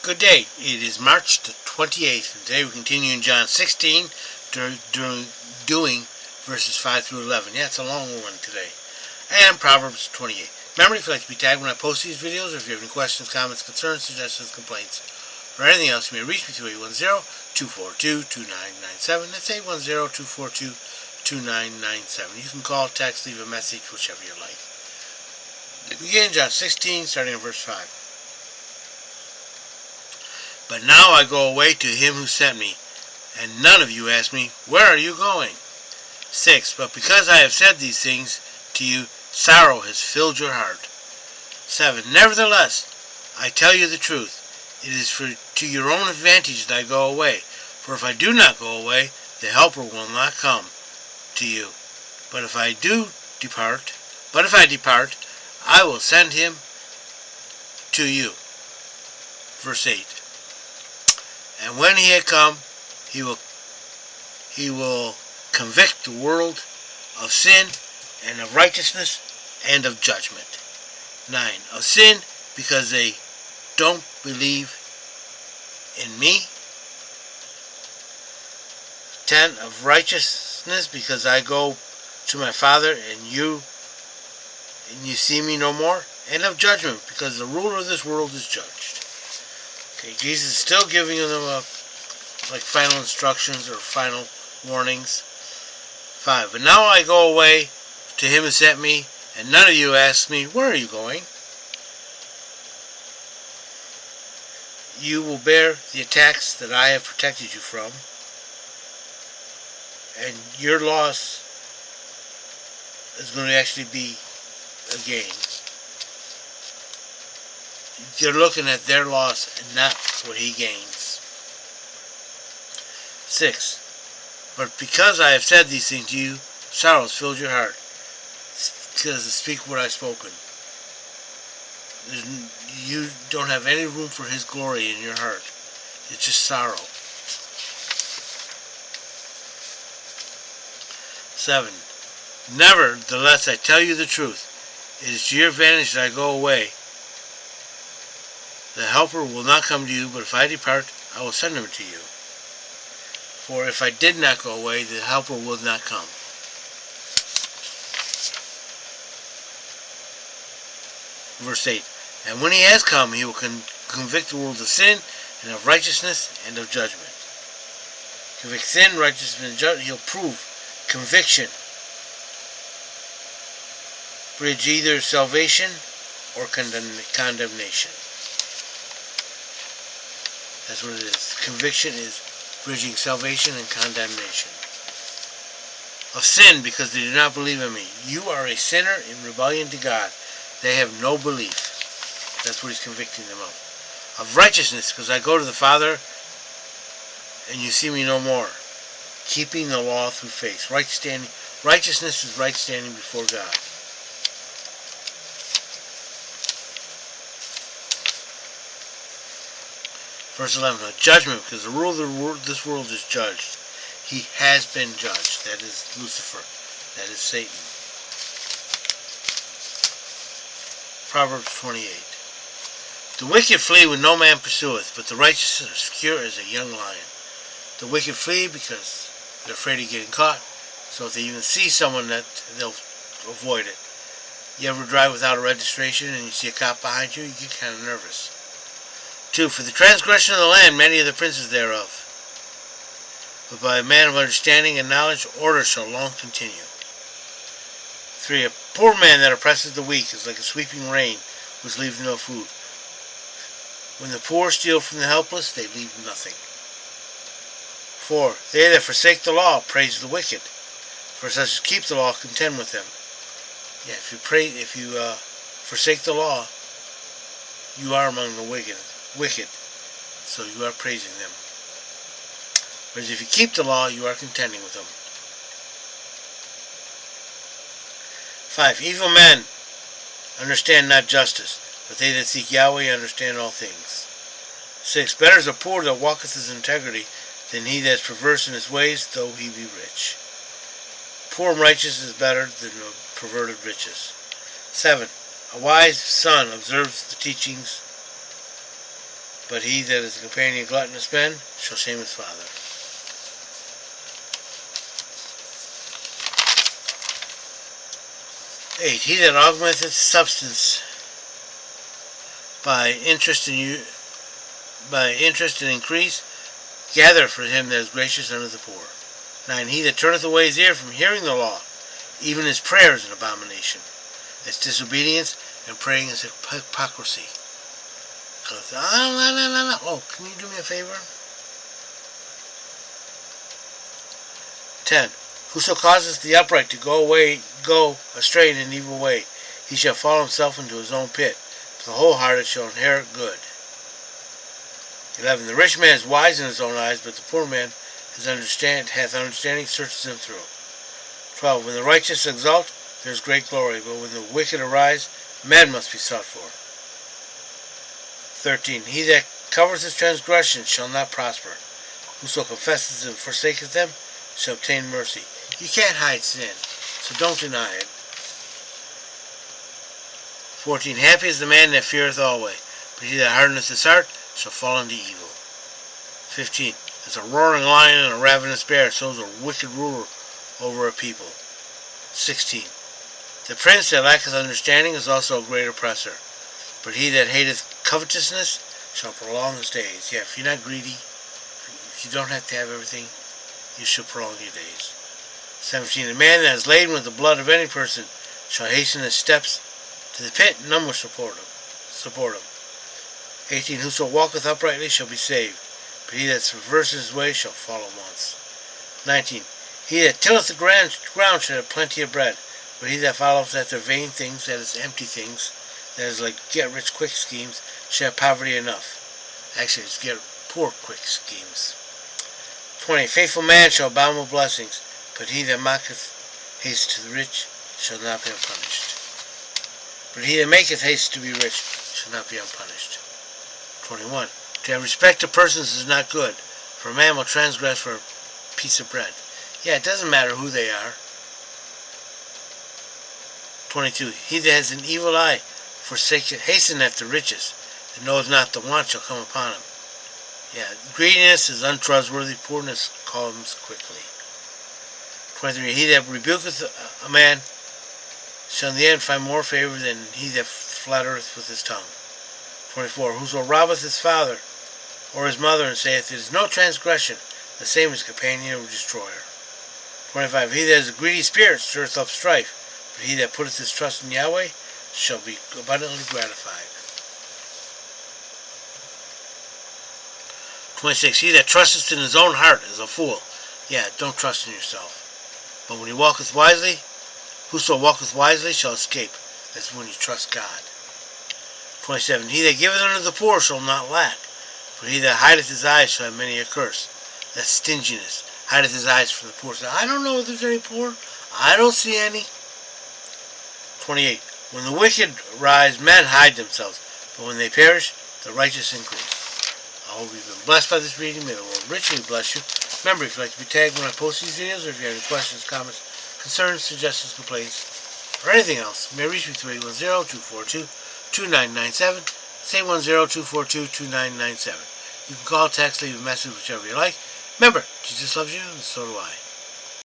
Good day. It is March the 28th, and today we continue in John 16, doing verses 5 through 11. Yeah, it's a long one today. And Proverbs 28. Remember, if you'd like to be tagged when I post these videos, or if you have any questions, comments, concerns, suggestions, complaints, or anything else, you may reach me through 810-242-2997. That's 810-242-2997. You can call, text, leave a message, whichever you like. We begin John 16, starting in verse 5. But now I go away to him who sent me, and none of you ask me, where are you going? 6. But because I have said these things to you, sorrow has filled your heart. 7. Nevertheless, I tell you the truth. It is to your own advantage that I go away. For if I do not go away, the Helper will not come to you. But if I depart, I will send him to you. Verse 8. And when he had come, he will convict the world of sin and of righteousness and of judgment. 9. Of sin, because they don't believe in me. 10. Of righteousness, because I go to my Father and you see me no more. And of judgment, because the ruler of this world is judged. Okay, Jesus is still giving them final instructions or final warnings. 5. But now I go away to him who sent me, and none of you ask me, where are you going? You will bear the attacks that I have protected you from, and your loss is going to actually be a gain. They're looking at their loss and not what he gains. 6. But because I have said these things to you, sorrow has filled your heart. Because to speak what I've spoken. You don't have any room for his glory in your heart. It's just sorrow. 7. Nevertheless, I tell you the truth. It is to your advantage that I go away. The Helper will not come to you, but if I depart, I will send him to you. For if I did not go away, the Helper would not come. Verse 8. And when he has come, he will convict the world of sin, and of righteousness, and of judgment. Convict sin, righteousness, and judgment. He'll prove conviction. Bridge either salvation or condemnation. That's what it is. Conviction is bridging salvation and condemnation. Of sin, because they do not believe in me. You are a sinner in rebellion to God. They have no belief. That's what he's convicting them of. Of righteousness, because I go to the Father and you see me no more. Keeping the law through faith. Righteousness is right standing before God. Verse 11, judgment, because the ruler of this world is judged. He has been judged. That is Lucifer. That is Satan. Proverbs 28. The wicked flee when no man pursueth, but the righteous are secure as a young lion. The wicked flee because they're afraid of getting caught, so if they even see someone, they'll avoid it. You ever drive without a registration and you see a cop behind you, you get kind of nervous. 2. For the transgression of the land, many are the princes thereof. But by a man of understanding and knowledge, order shall long continue. 3. A poor man that oppresses the weak is like a sweeping rain, which leaves no food. When the poor steal from the helpless, they leave nothing. 4. They that forsake the law praise the wicked. For such as keep the law contend with them. Yeah, if you forsake the law, you are among the wicked, so you are praising them. Whereas if you keep the law, you are contending with them. 5. Evil men understand not justice, but they that seek Yahweh understand all things. 6. Better is a poor that walketh his integrity than he that is perverse in his ways, though he be rich. Poor and righteous is better than perverted riches. 7. A wise son observes the teachings but he that is a companion of gluttonous men shall shame his father. Eight. He that augmenteth substance by interest and increase, gather for him that is gracious unto the poor. 9. He that turneth away his ear from hearing the law, even his prayer is an abomination. It's disobedience, and praying is hypocrisy. Oh, can you do me a favor? 10. Whoso causeth the upright to go astray in an evil way, he shall fall himself into his own pit. But the wholehearted shall inherit good. 11. The rich man is wise in his own eyes, but the poor man hath understanding, searches him through. 12. When the righteous exalt, there is great glory, but when the wicked arise, men must be sought for. 13. He that covers his transgressions shall not prosper. Whoso confesses and forsaketh them shall obtain mercy. You can't hide sin, so don't deny it. 14. Happy is the man that feareth always, but he that hardeneth his heart shall fall into evil. 15. As a roaring lion and a ravenous bear, so is a wicked ruler over a people. 16. The prince that lacketh understanding is also a great oppressor, but he that hateth covetousness shall prolong his days. Yeah, if you're not greedy, if you don't have to have everything, you should prolong your days. 17. A man that is laden with the blood of any person shall hasten his steps to the pit, and none will support him. 18. Whoso walketh uprightly shall be saved, but he that perverses his way shall fall at once. 19. He that tilleth the ground shall have plenty of bread, but he that followeth after vain things, that is empty things, that is like get-rich-quick schemes, shall have poverty enough. Actually, it's get-poor-quick schemes. 20. Faithful man shall abound with blessings, but he that mocketh haste to the rich shall not be unpunished. But he that maketh haste to be rich shall not be unpunished. 21. To have respect to persons is not good, for a man will transgress for a piece of bread. Yeah, it doesn't matter who they are. 22. He that has an evil eye hasten after riches, and knoweth not the want shall come upon him. Yeah, greediness is untrustworthy, poorness comes quickly. 23. He that rebuketh a man shall in the end find more favor than he that flattereth with his tongue. 24. Whoso robbeth his father or his mother, and saith, it is no transgression, the same is companion of a destroyer. 25. He that is a greedy spirit stirreth up strife, but he that putteth his trust in Yahweh shall be abundantly gratified. 26. He that trusteth in his own heart is a fool. Yeah, don't trust in yourself. But when he walketh wisely, whoso walketh wisely shall escape. That's when you trust God. 27. He that giveth unto the poor shall not lack, but he that hideth his eyes shall have many a curse. That's stinginess. Hideth his eyes from the poor. So I don't know if there's any poor. I don't see any. 28. When the wicked rise, men hide themselves, but when they perish, the righteous increase. I hope you've been blessed by this reading. May the Lord richly bless you. Remember, if you'd like to be tagged when I post these videos, or if you have any questions, comments, concerns, suggestions, complaints, or anything else, you may reach me through 810-242-2997. It's 810-242-2997. You can call, text, leave a message, whichever you like. Remember, Jesus loves you, and so do I.